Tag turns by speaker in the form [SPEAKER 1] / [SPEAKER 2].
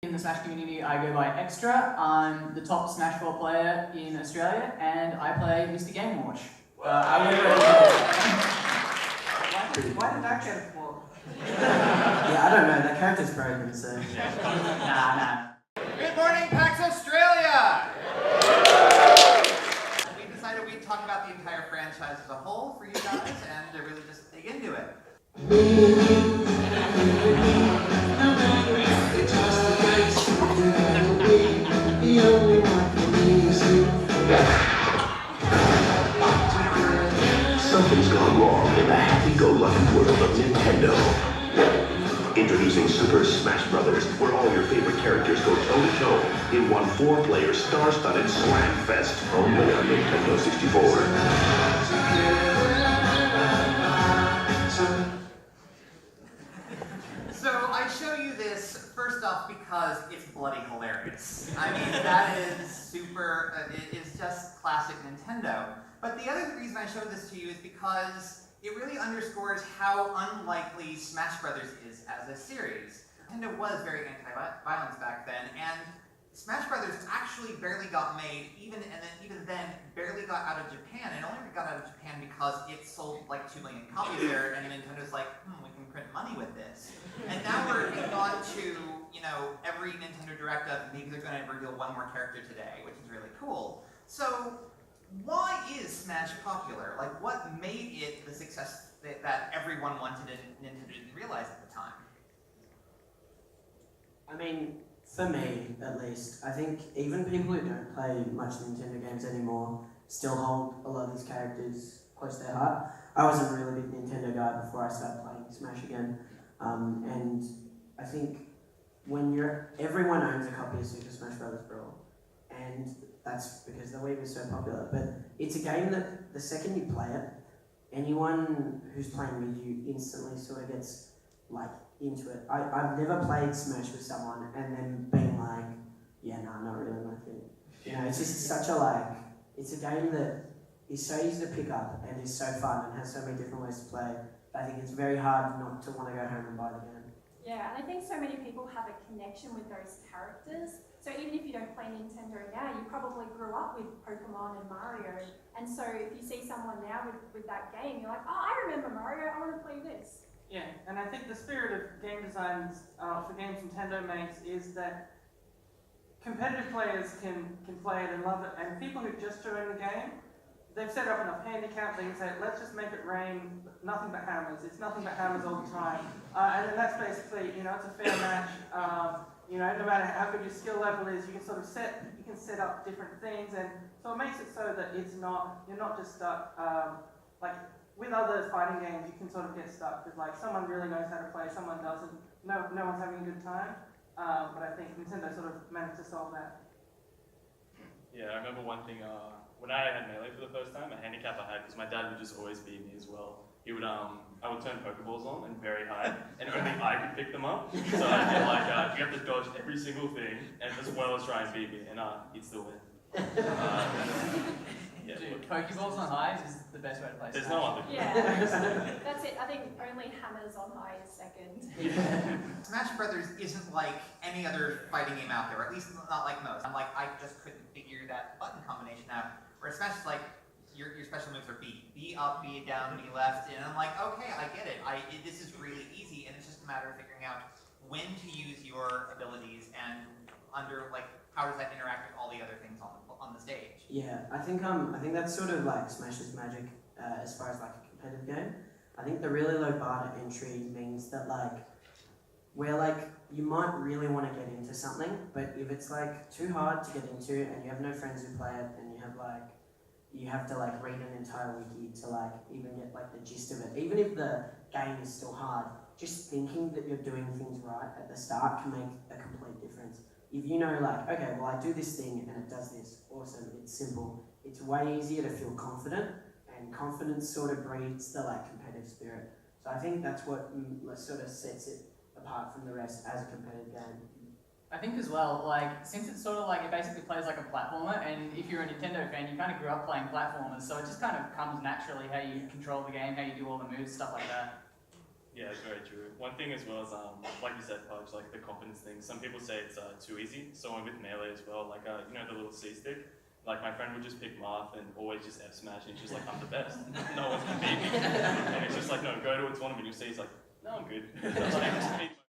[SPEAKER 1] In the Smash community, I go by Extra. I'm the top Smash 4 player in Australia, and I play Mr. Game Watch. Why did that get a 4?
[SPEAKER 2] Yeah, I don't know. That character's broken, so.
[SPEAKER 1] Nah.
[SPEAKER 3] Good morning, PAX Australia! We decided we'd talk about the entire franchise as a whole for you guys and to really just dig into it.
[SPEAKER 4] Something's gone wrong in the happy-go-lucky world of Nintendo. Introducing Super Smash Bros., where all your favorite characters go toe-to-toe in one 4-player star-studded slam fest only on Nintendo 64.
[SPEAKER 3] So I show you this first off because it's bloody hilarious. I mean, that is super, it is just classic Nintendo. But the other reason I showed this to you is because it really underscores how unlikely Smash Brothers is as a series. Nintendo was very anti-violence back then, and Smash Brothers actually barely got made, even then barely got out of Japan, and only got out of Japan because it sold like 2 million copies there, and Nintendo's like, we can print money with this. And now we're getting on to, you know, every Nintendo Direct of maybe they're going to reveal one more character today, which is really cool. So, why is Smash popular? Like, what made it the success that everyone wanted and Nintendo didn't realize at the time?
[SPEAKER 2] I mean, for me, at least, I think even people who don't play much Nintendo games anymore still hold a lot of these characters close to their heart. I wasn't a really big Nintendo guy before I started playing Smash again, and I think when everyone owns a copy of Super Smash Bros. Brawl, and that's because the Wii was so popular. But it's a game that the second you play it, anyone who's playing with you instantly sort of gets like into it. I've never played Smash with someone and then been like, yeah, nah, not really my thing. You know, it's just such a it's a game that is so easy to pick up and is so fun and has so many different ways to play. I think it's very hard not to want to go home and buy the game.
[SPEAKER 5] Yeah, and I think so many people have a connection with those characters. So even if you don't play Nintendo now, you probably grew up with Pokemon and Mario. And so if you see someone now with that game, you're like, oh, I remember Mario, I want to play this.
[SPEAKER 6] Yeah, and I think the spirit of game designs for games Nintendo makes is that competitive players can play it and love it, and people who just join the game, they've set up enough handicaps, they can say, let's just make it rain, nothing but hammers, it's nothing but hammers all the time. And then that's basically, you know, it's a fair match. You know, no matter how good your skill level is, you can sort of set up different things, and so it makes it so that you're not just stuck, like with other fighting games, you can sort of get stuck with like someone really knows how to play, someone doesn't, no one's having a good time, but I think Nintendo sort of managed to solve that.
[SPEAKER 7] Yeah, I remember one thing, when I had Melee for the first time, a handicap I had, because my dad would just always beat me as well. He would, I would turn Pokeballs on and very high, and only I could pick them up. So I'd get like, you have to dodge every single thing, and as well as try and beat me, and he'd still win. Yeah,
[SPEAKER 1] Dude, Pokeballs on highs is the best way to play Smash.
[SPEAKER 7] There's no other.
[SPEAKER 5] Yeah, that's it. I think only hammers on high is second.
[SPEAKER 3] Smash Brothers isn't like any other fighting game out there, or at least not like most. I'm like, I just couldn't figure that button combination out. Where Smash is like, your special moves are B up, B down, B left, and I'm like, okay, I get it. This is really easy, and it's just a matter of figuring out when to use your abilities and under like how does that interact with all the other things on the stage.
[SPEAKER 2] Yeah, I think that's sort of like Smash's magic as far as like a competitive game. I think the really low bar to entry means that like where like you might really want to get into something, but if it's like too hard to get into and you have no friends who play it and you have to like read an entire wiki to like even get like the gist of it. Even if the game is still hard, just thinking that you're doing things right at the start can make a complete difference. If you know like, okay, well I do this thing and it does this, awesome, it's simple. It's way easier to feel confident, and confidence sort of breeds the like competitive spirit. So I think that's what sort of sets it apart from the rest as a competitive game.
[SPEAKER 1] I think as well, like, since it's sort of like, it basically plays like a platformer, and if you're a Nintendo fan, you kind of grew up playing platformers, so it just kind of comes naturally how you control the game, how you do all the moves, stuff like that.
[SPEAKER 7] Yeah, it's very true. One thing as well is, like you said, Pudge, like the confidence thing. Some people say it's too easy. So with melee as well, like you know the little C stick. Like my friend would just pick Marth and always just F smash, and he's just like, I'm the best. No one can beat me. And it's just like, no, go to a tournament. You see, he's like, no, I'm good. Like, just beat